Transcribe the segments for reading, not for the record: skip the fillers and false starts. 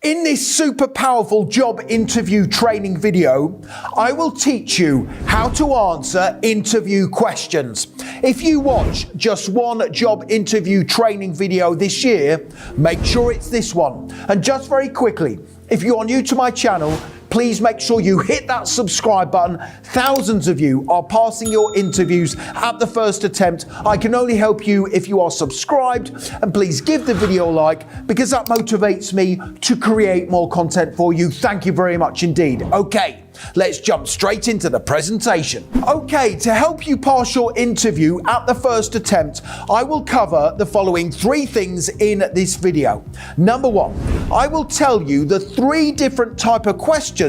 In this super powerful job interview training video, I will teach you how to answer interview questions. If you watch just one job interview training video this year, make sure it's this one. And just very quickly, if you are new to my channel, please make sure you hit that subscribe button. Thousands of you are passing your interviews at the first attempt. I can only help you if you are subscribed, and please give the video a like because that motivates me to create more content for you. Thank you very much indeed. Okay, let's jump straight into the presentation. Okay, to help you pass your interview at the first attempt, I will cover the following 3 things in this video. Number 1, I will tell you the 3 different type of questions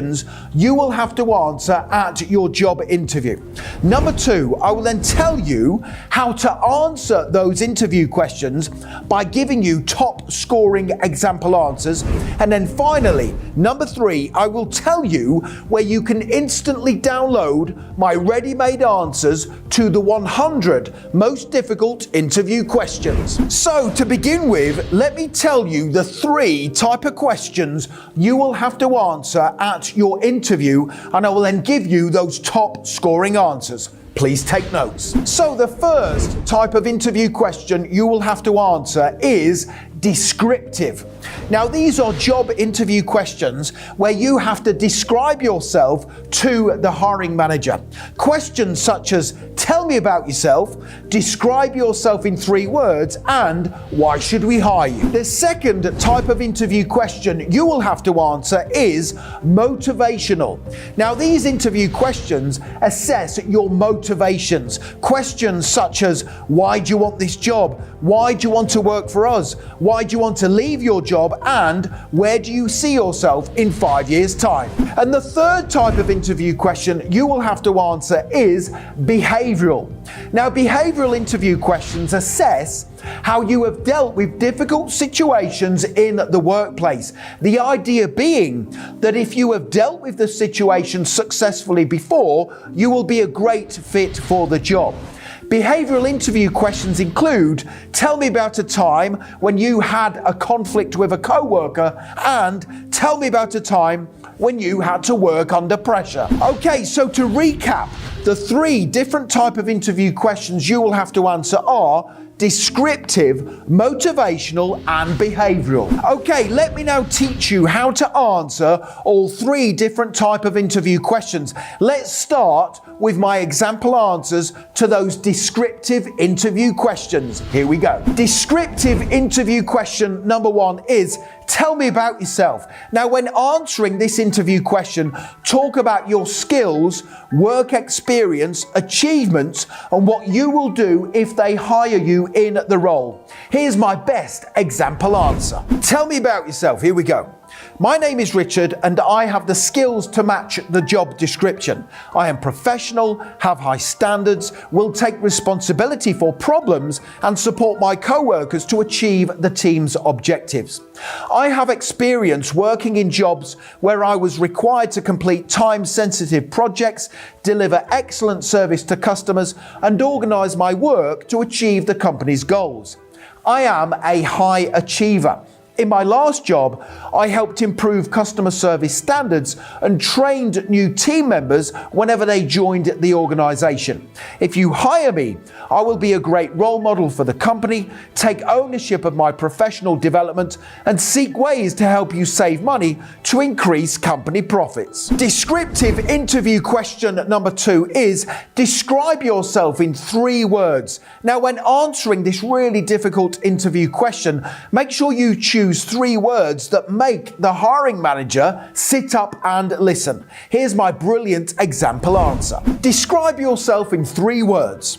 you will have to answer at your job interview. Number 2, I will then tell you how to answer those interview questions by giving you top scoring example answers. And then finally, number 3, I will tell you where you can instantly download my ready-made answers to the 100 most difficult interview questions. So to begin with, let me tell you the 3 type of questions you will have to answer at your interview, and I will then give you those top scoring answers. Please take notes. So the first type of interview question you will have to answer is descriptive. Now, these are job interview questions where you have to describe yourself to the hiring manager. Questions such as, tell me about yourself, describe yourself in 3 words, and why should we hire you? The second type of interview question you will have to answer is motivational. Now, these interview questions assess your motivations. Questions such as, why do you want this job? Why do you want to work for us? Why do you want to leave your job? And where do you see yourself in 5 years' time? And the third type of interview question you will have to answer is behavioral. Now, behavioral interview questions assess how you have dealt with difficult situations in the workplace. The idea being that if you have dealt with the situation successfully before, you will be a great fit for the job. Behavioral interview questions include, tell me about a time when you had a conflict with a coworker, and tell me about a time when you had to work under pressure. Okay, so to recap, the 3 different type of interview questions you will have to answer are descriptive, motivational, and behavioral. Okay, let me now teach you how to answer all 3 different type of interview questions. Let's start with my example answers to those descriptive interview questions. Here we go. Descriptive interview question number 1 is, tell me about yourself. Now, when answering this interview question, talk about your skills, work experience, achievements, and what you will do if they hire you in the role. Here's my best example answer. Tell me about yourself. Here we go. My name is Richard and I have the skills to match the job description. I am professional, have high standards, will take responsibility for problems and support my co-workers to achieve the team's objectives. I have experience working in jobs where I was required to complete time-sensitive projects, deliver excellent service to customers, and organize my work to achieve the company's goals. I am a high achiever. In my last job, I helped improve customer service standards and trained new team members whenever they joined the organization. If you hire me, I will be a great role model for the company, take ownership of my professional development, and seek ways to help you save money to increase company profits. Descriptive interview question number 2 is, describe yourself in 3 words. Now, when answering this really difficult interview question, make sure you choose 3 words that make the hiring manager sit up and listen. Here's my brilliant example answer. Describe yourself in 3 words.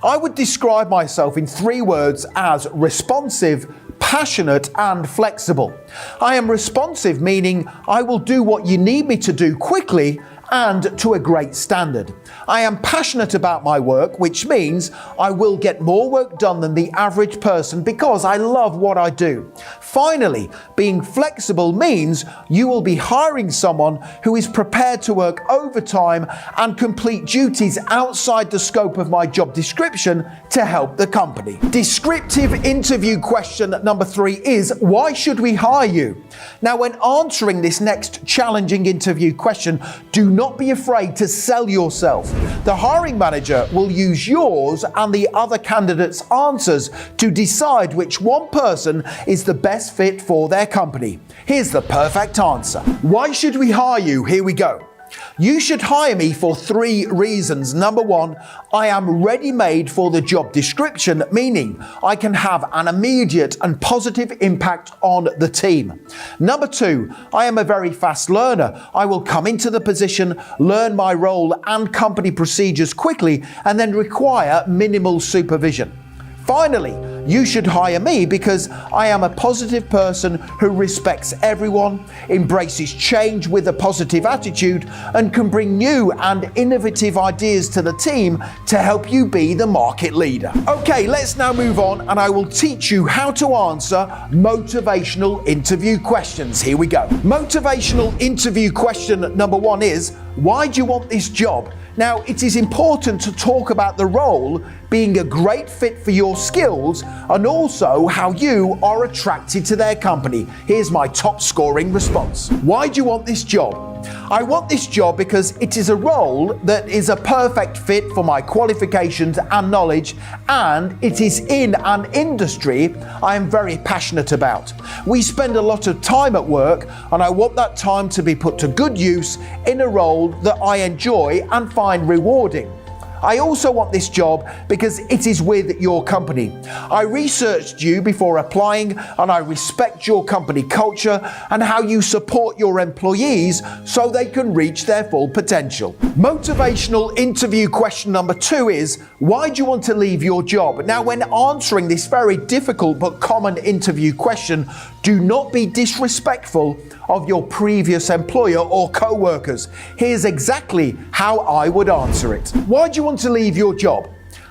I would describe myself in 3 words as responsive, passionate, and flexible. I am responsive, meaning I will do what you need me to do quickly and to a great standard. I am passionate about my work, which means I will get more work done than the average person because I love what I do. Finally, being flexible means you will be hiring someone who is prepared to work overtime and complete duties outside the scope of my job description to help the company. Descriptive interview question number 3 is, why should we hire you? Now, when answering this next challenging interview question, do not be afraid to sell yourself. The hiring manager will use yours and the other candidates' answers to decide which one person is the best fit for their company. Here's the perfect answer. Why should we hire you? Here we go. You should hire me for 3 reasons. Number 1, I am ready-made for the job description, meaning I can have an immediate and positive impact on the team. Number 2, I am a very fast learner. I will come into the position, learn my role and company procedures quickly, and then require minimal supervision. Finally, you should hire me because I am a positive person who respects everyone, embraces change with a positive attitude, and can bring new and innovative ideas to the team to help you be the market leader. Okay, let's now move on and I will teach you how to answer motivational interview questions. Here we go. Motivational interview question number 1 is, why do you want this job? Now, it is important to talk about the role being a great fit for your skills and also how you are attracted to their company. Here's my top scoring response. Why do you want this job? I want this job because it is a role that is a perfect fit for my qualifications and knowledge, and it is in an industry I am very passionate about. We spend a lot of time at work, and I want that time to be put to good use in a role that I enjoy and find rewarding. I also want this job because it is with your company. I researched you before applying, and I respect your company culture and how you support your employees so they can reach their full potential. Motivational interview question number 2 is, why do you want to leave your job? Now, when answering this very difficult but common interview question, do not be disrespectful of your previous employer or co-workers. Here's exactly how I would answer it. Why do you want to leave your job?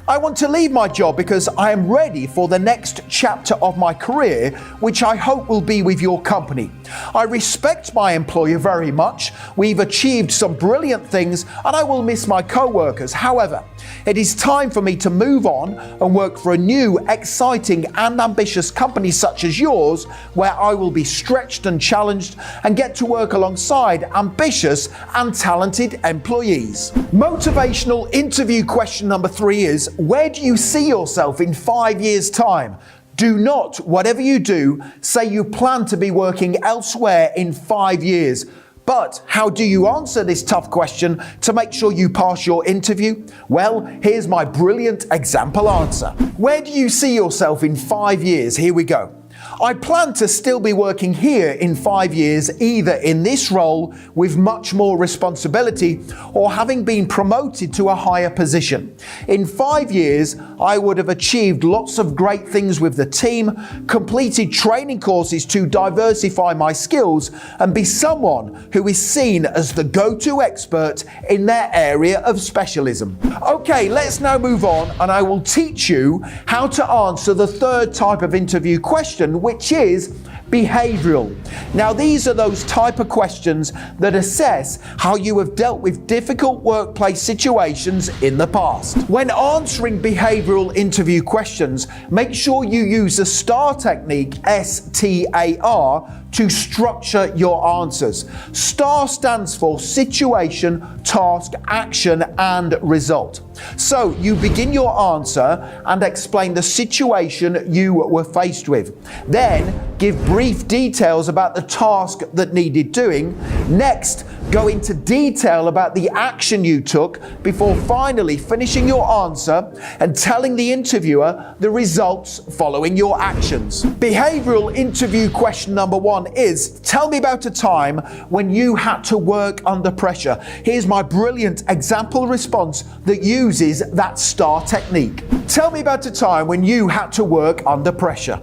I want to leave my job because I am ready for the next chapter of my career, which I hope will be with your company. I respect my employer very much. We've achieved some brilliant things and I will miss my co-workers. However, it is time for me to move on and work for a new, exciting and ambitious company such as yours, where I will be stretched and challenged and get to work alongside ambitious and talented employees. Motivational interview question number 3 is, where do you see yourself in 5 years' time? Do not, whatever you do, say you plan to be working elsewhere in 5 years. But how do you answer this tough question to make sure you pass your interview? Well, here's my brilliant example answer. Where do you see yourself in 5 years? Here we go. I plan to still be working here in 5 years, either in this role with much more responsibility or having been promoted to a higher position. In 5 years, I would have achieved lots of great things with the team, completed training courses to diversify my skills, and be someone who is seen as the go-to expert in their area of specialism. Okay, let's now move on and I will teach you how to answer the 3rd type of interview question, which is behavioral. Now, these are those type of questions that assess how you have dealt with difficult workplace situations in the past. When answering behavioral interview questions, make sure you use the STAR technique, STAR, to structure your answers. STAR stands for situation, task, action, and result. So you begin your answer and explain the situation you were faced with. Then give brief details about the task that needed doing. Next, go into detail about the action you took before finally finishing your answer and telling the interviewer the results following your actions. Behavioral interview question number 1 is, tell me about a time when you had to work under pressure. Here's my brilliant example response that uses that STAR technique. Tell me about a time when you had to work under pressure.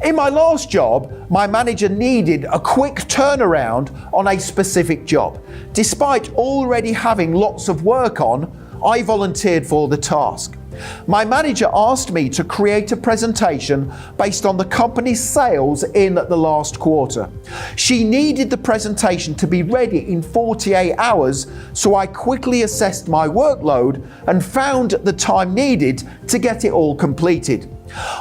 In my last job, my manager needed a quick turnaround on a specific job. Despite already having lots of work on, I volunteered for the task. My manager asked me to create a presentation based on the company's sales in the last quarter. She needed the presentation to be ready in 48 hours, so I quickly assessed my workload and found the time needed to get it all completed.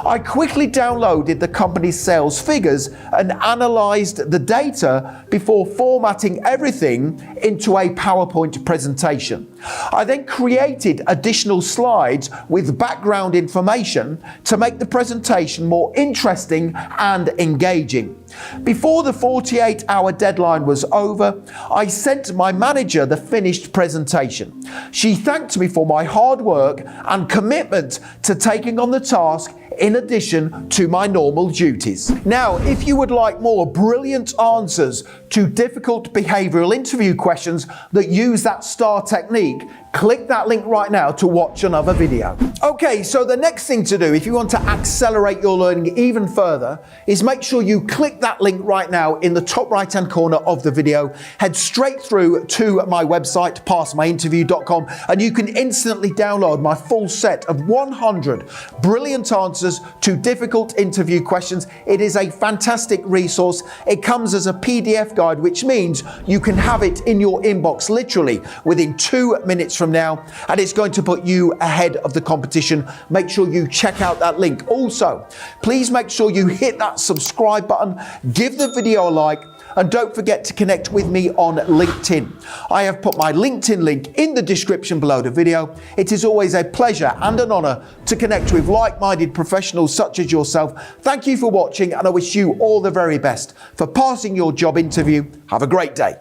I quickly downloaded the company's sales figures and analyzed the data before formatting everything into a PowerPoint presentation. I then created additional slides with background information to make the presentation more interesting and engaging. Before the 48-hour deadline was over, I sent my manager the finished presentation. She thanked me for my hard work and commitment to taking on the task in addition to my normal duties. Now, if you would like more brilliant answers to difficult behavioral interview questions that use that STAR technique, click that link right now to watch another video. Okay, so the next thing to do if you want to accelerate your learning even further is make sure you click that link right now in the top right hand corner of the video. Head straight through to my website, passmyinterview.com, and you can instantly download my full set of 100 brilliant answers to difficult interview questions. It is a fantastic resource. It comes as a PDF guide, which means you can have it in your inbox literally within 2 minutes from now, and it's going to put you ahead of the competition. Make sure you check out that link. Also, please make sure you hit that subscribe button, give the video a like, and don't forget to connect with me on LinkedIn. I have put my LinkedIn link in the description below the video. It is always a pleasure and an honor to connect with like-minded professionals such as yourself. Thank you for watching, and I wish you all the very best for passing your job interview. Have a great day.